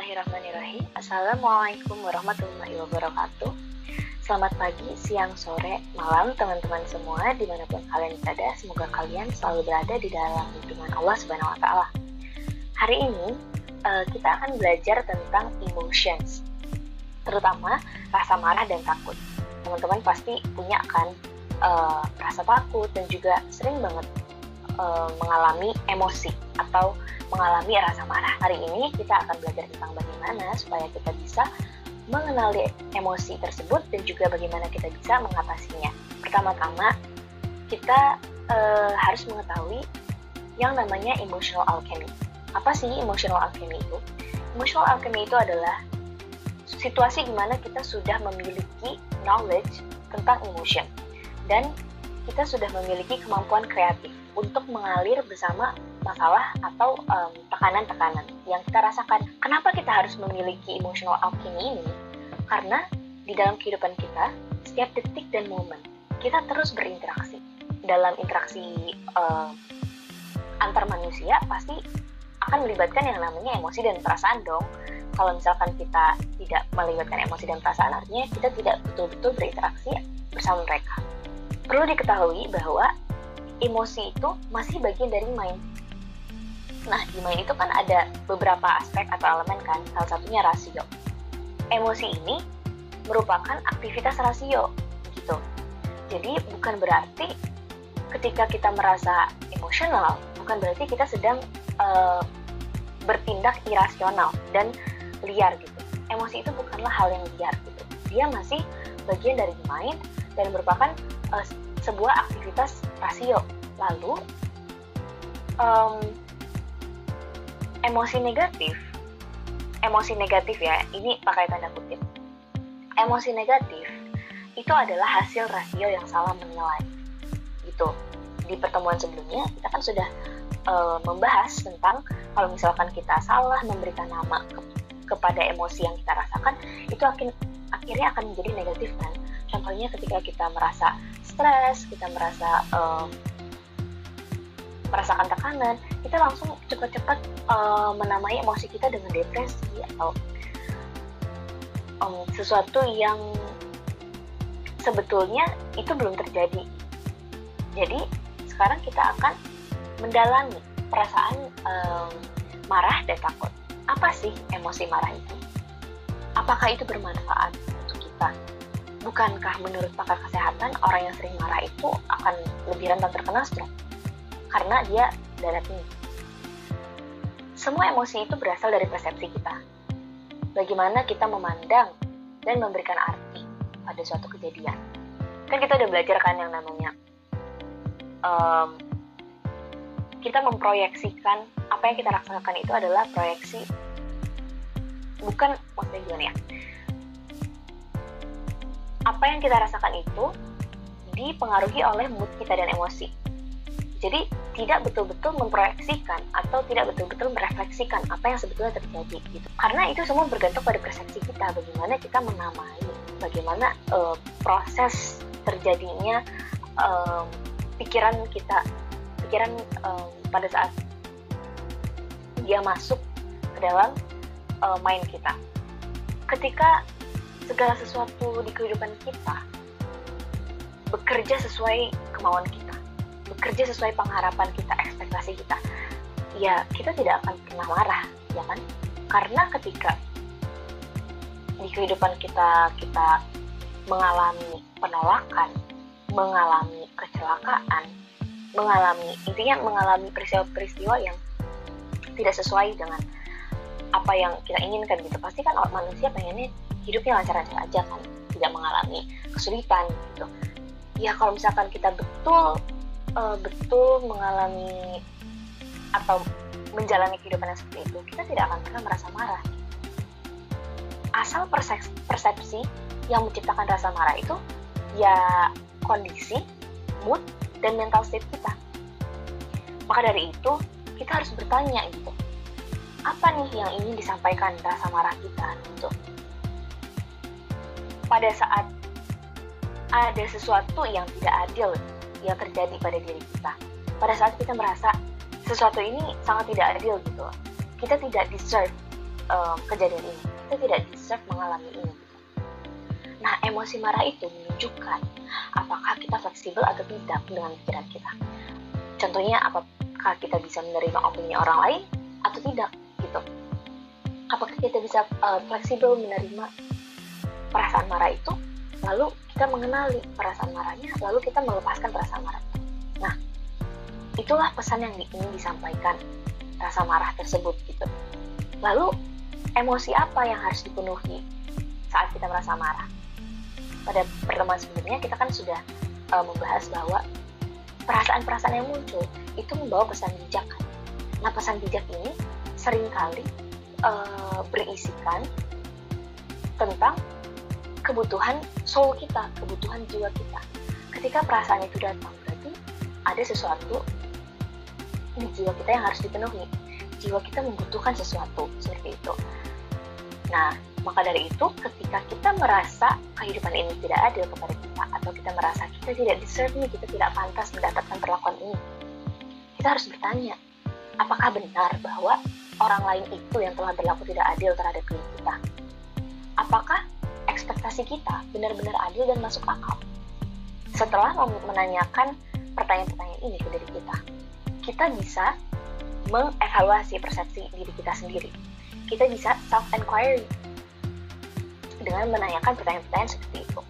Bismillahirrahmanirrahim. Assalamualaikum warahmatullahi wabarakatuh. Selamat pagi, siang, sore, malam teman-teman semua dimanapun kalian berada. Semoga kalian selalu berada di dalam lindungan Allah Subhanahu Wa Taala. Hari ini kita akan belajar tentang emotions, terutama rasa marah dan takut. Teman-teman pasti punya kan rasa takut dan juga sering banget mengalami emosi atau mengalami rasa marah. Hari ini kita akan belajar tentang bagaimana supaya kita bisa mengenali emosi tersebut dan juga bagaimana kita bisa mengatasinya. Pertama-tama, kita harus mengetahui yang namanya emotional alchemy. Apa sih emotional alchemy itu? Emotional alchemy itu adalah situasi di mana kita sudah memiliki knowledge tentang emotion dan kita sudah memiliki kemampuan kreatif untuk mengalir bersama masalah atau tekanan-tekanan yang kita rasakan. Kenapa kita harus memiliki emotional alchemy ini? Karena di dalam kehidupan kita, setiap detik dan momen, kita terus berinteraksi. Dalam interaksi antar manusia, pasti akan melibatkan yang namanya emosi dan perasaan dong. Kalau misalkan kita tidak melibatkan emosi dan perasaan, artinya kita tidak betul-betul berinteraksi bersama mereka. Perlu diketahui bahwa emosi itu masih bagian dari mind. Nah, di mind itu kan ada beberapa aspek atau elemen kan, salah satunya rasio. Emosi ini merupakan aktivitas rasio, gitu. Jadi bukan berarti ketika kita merasa emosional, bukan berarti kita sedang bertindak irasional dan liar gitu. Emosi itu bukanlah hal yang liar gitu. Dia masih bagian dari mind dan merupakan sebuah aktivitas rasio. Lalu emosi negatif ya, ini pakai tanda kutip. Emosi negatif itu adalah hasil rasio yang salah menilai. Gitu. Di pertemuan sebelumnya kita kan sudah membahas tentang kalau misalkan kita salah memberikan nama kepada emosi yang kita rasakan, itu akhirnya akan menjadi negatif kan. Contohnya ketika kita merasa stres, kita merasakan tekanan, kita langsung cepat-cepat menamai emosi kita dengan depresi atau sesuatu yang sebetulnya itu belum terjadi. Jadi sekarang kita akan mendalami perasaan marah dan takut. Apa sih emosi marah itu? Apakah itu bermanfaat untuk kita? Bukankah menurut pakar kesehatan orang yang sering marah itu akan lebih rentan terkena stroke? Karena dia darah tinggi. Semua emosi itu berasal dari persepsi kita. Bagaimana kita memandang dan memberikan arti pada suatu kejadian. Kan kita udah belajar kan yang namanya kita memproyeksikan apa yang kita rasakan itu adalah proyeksi, bukan maksudnya gimana ya, apa yang kita rasakan itu dipengaruhi oleh mood kita dan emosi. Jadi tidak betul-betul memproyeksikan atau tidak betul-betul merefleksikan apa yang sebetulnya terjadi gitu. Karena itu semua bergantung pada persepsi kita, bagaimana kita menamai, bagaimana proses terjadinya pikiran pada saat dia masuk ke dalam mind kita. Ketika segala sesuatu di kehidupan kita bekerja sesuai kemauan kita, bekerja sesuai pengharapan kita, ekspektasi kita, ya kita tidak akan pernah marah, ya kan? Karena ketika di kehidupan kita mengalami penolakan, mengalami kecelakaan, mengalami peristiwa-peristiwa yang tidak sesuai dengan apa yang kita inginkan gitu. Pasti kan manusia pengennya hidupnya lancar-lancar aja kan, tidak mengalami kesulitan gitu. Ya kalau misalkan kita betul mengalami atau menjalani kehidupan yang seperti itu, kita tidak akan pernah merasa marah. Asal persepsi yang menciptakan rasa marah itu ya kondisi, mood, dan mental state kita. Maka dari itu kita harus bertanya gitu, apa nih yang ingin disampaikan rasa marah kita gitu. Pada saat ada sesuatu yang tidak adil yang terjadi pada diri kita, pada saat kita merasa sesuatu ini sangat tidak adil gitu, kita tidak deserve kejadian ini, kita tidak deserve mengalami ini. Nah, emosi marah itu menunjukkan apakah kita fleksibel atau tidak dengan pikiran kita. Contohnya, apakah kita bisa menerima opini orang lain atau tidak gitu. Apakah kita bisa fleksibel menerima perasaan marah itu, lalu kita mengenali perasaan marahnya, lalu kita melepaskan perasaan marah. Nah, itulah pesan yang ingin disampaikan rasa marah tersebut gitu. Lalu emosi apa yang harus dipenuhi saat kita merasa marah? Pada pertemuan sebelumnya kita kan sudah membahas bahwa perasaan-perasaan yang muncul itu membawa pesan bijak kan? Nah, pesan bijak ini seringkali berisikan tentang kebutuhan soul kita, kebutuhan jiwa kita. Ketika perasaan itu datang, berarti ada sesuatu di jiwa kita yang harus dipenuhi. Jiwa kita membutuhkan sesuatu, seperti itu. Nah, maka dari itu, ketika kita merasa kehidupan ini tidak adil kepada kita, atau kita merasa kita tidak deserve nih, kita tidak pantas mendapatkan perlakuan ini, kita harus bertanya, apakah benar bahwa orang lain itu yang telah berlaku tidak adil terhadap diri kita? Apakah ekspektasi kita benar-benar adil dan masuk akal? Setelah menanyakan pertanyaan-pertanyaan ini ke diri kita bisa mengevaluasi persepsi diri kita sendiri. Kita bisa self-inquiry dengan menanyakan pertanyaan-pertanyaan seperti itu.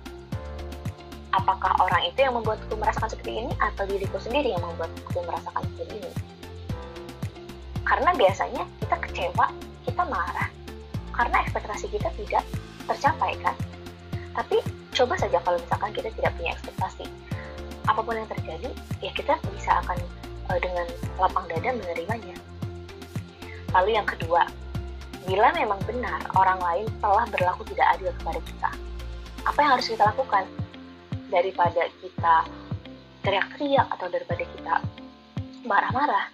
Apakah orang itu yang membuatku merasakan seperti ini, atau diriku sendiri yang membuatku merasakan seperti ini? Karena biasanya kita kecewa, kita marah, karena ekspektasi kita tidak tercapai kan. Tapi coba saja kalau misalkan kita tidak punya ekspektasi, apapun yang terjadi, ya kita bisa akan dengan lapang dada menerimanya. Lalu yang kedua, bila memang benar orang lain telah berlaku tidak adil kepada kita, apa yang harus kita lakukan? Daripada kita teriak-teriak atau daripada kita marah-marah,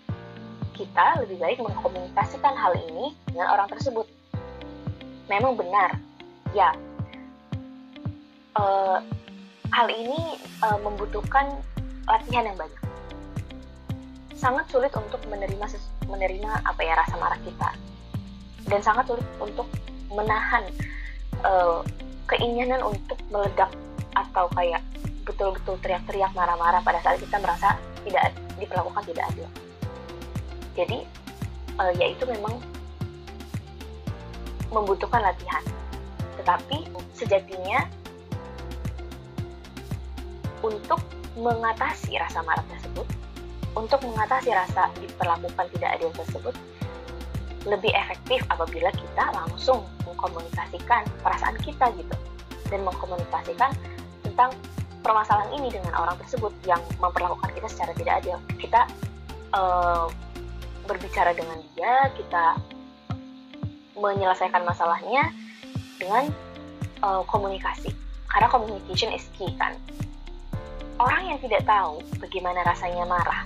kita lebih baik mengkomunikasikan hal ini dengan orang tersebut. Memang benar, ya, hal ini membutuhkan latihan yang banyak. Sangat sulit untuk menerima rasa marah kita, dan sangat sulit untuk menahan keinginan untuk meledak atau kayak betul-betul teriak-teriak marah-marah pada saat kita merasa tidak diperlakukan tidak adil. Jadi ya itu memang membutuhkan latihan, tetapi sejatinya untuk mengatasi rasa marah tersebut, untuk mengatasi rasa diperlakukan tidak adil tersebut, lebih efektif apabila kita langsung mengkomunikasikan perasaan kita gitu, dan mengkomunikasikan tentang permasalahan ini dengan orang tersebut yang memperlakukan kita secara tidak adil. Kita berbicara dengan dia, kita menyelesaikan masalahnya dengan komunikasi, karena communication is key kan. Orang yang tidak tahu bagaimana rasanya marah,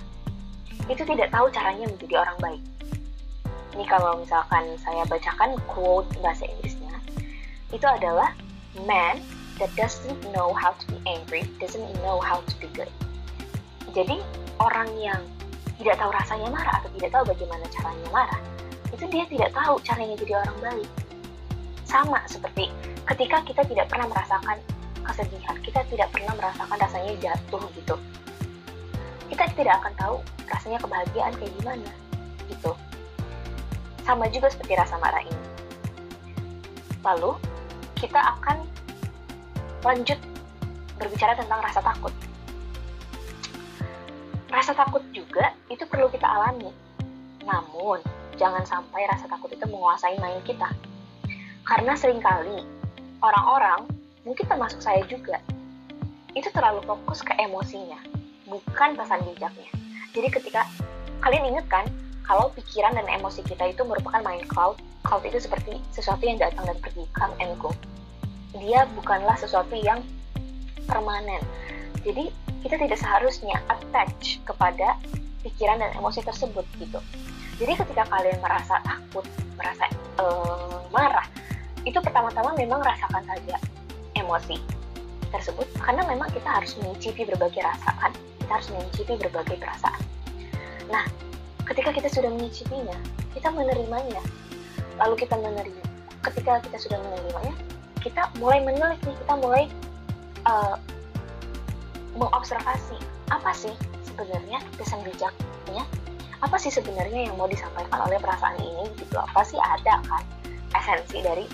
itu tidak tahu caranya menjadi orang baik. Ini kalau misalkan saya bacakan quote bahasa Inggrisnya, itu adalah man that doesn't know how to be angry doesn't know how to be good. Jadi orang yang tidak tahu rasanya marah atau tidak tahu bagaimana caranya marah, itu dia tidak tahu caranya jadi orang baik. Sama seperti ketika kita tidak pernah merasakan kesedihan, kita tidak pernah merasakan rasanya jatuh gitu, kita tidak akan tahu rasanya kebahagiaan kayak gimana gitu. Sama juga seperti rasa marah ini. Lalu kita akan lanjut berbicara tentang rasa takut. Rasa takut juga itu perlu kita alami, namun jangan sampai rasa takut itu menguasai mind kita, karena seringkali orang-orang, mungkin termasuk saya juga, itu terlalu fokus ke emosinya, bukan pesan bijaknya. Jadi ketika kalian ingat kan, kalau pikiran dan emosi kita itu merupakan mind cloud. Cloud itu seperti sesuatu yang datang dan pergi, come and go. Dia bukanlah sesuatu yang permanen. Jadi kita tidak seharusnya attach kepada pikiran dan emosi tersebut gitu. Jadi ketika kalian merasa takut, merasa marah, itu pertama-tama memang rasakan saja emosi tersebut, karena memang kita harus mencicipi berbagai rasa kan, kita harus mencicipi berbagai perasaan. Nah, ketika kita sudah mencicipinya, kita menerimanya, lalu kita menerima. Ketika kita sudah menerimanya, kita mulai menelik nih, kita mulai mengobservasi apa sih sebenarnya pesan bijaknya, apa sih sebenarnya yang mau disampaikan oleh perasaan ini gitu. Apa sih ada kan esensi dari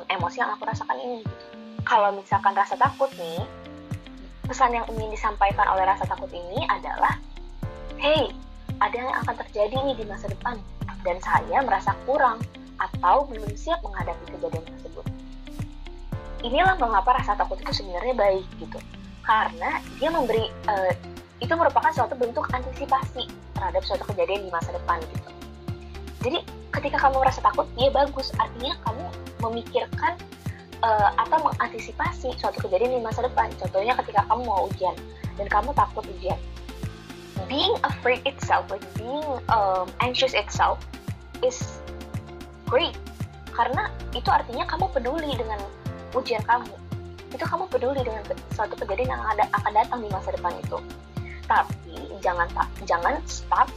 emosi yang aku rasakan ini gitu. Kalau misalkan rasa takut nih, pesan yang ingin disampaikan oleh rasa takut ini adalah, hey, ada yang akan terjadi nih di masa depan dan saya merasa kurang atau belum siap menghadapi kejadian tersebut. Inilah mengapa rasa takut itu sebenarnya baik gitu, karena dia memberi itu merupakan suatu bentuk antisipasi terhadap suatu kejadian di masa depan gitu. Jadi ketika kamu merasa takut, dia bagus, artinya kamu memikirkan atau mengantisipasi suatu kejadian di masa depan. Contohnya ketika kamu mau ujian dan kamu takut ujian, being afraid itself, like being anxious itself is great, karena itu artinya kamu peduli dengan ujian kamu, itu kamu peduli dengan suatu kejadian yang akan datang di masa depan itu. Tapi jangan stuck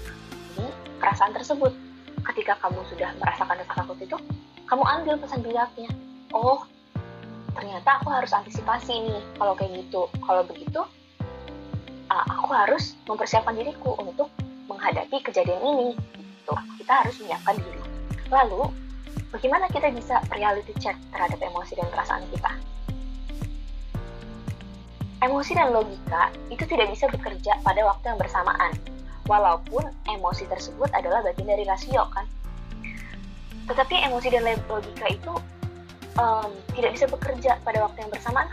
di perasaan tersebut. Ketika kamu sudah merasakan rasa takut itu, kamu ambil pesan bijaknya. Oh, ternyata aku harus antisipasi nih kalau kayak gitu. Kalau begitu, aku harus mempersiapkan diriku untuk menghadapi kejadian ini. Gitu. Kita harus menyiapkan diri. Lalu, bagaimana kita bisa reality check terhadap emosi dan perasaan kita? Emosi dan logika itu tidak bisa bekerja pada waktu yang bersamaan, walaupun emosi tersebut adalah bagian dari rasio kan. Tetapi emosi dan logika itu tidak bisa bekerja pada waktu yang bersamaan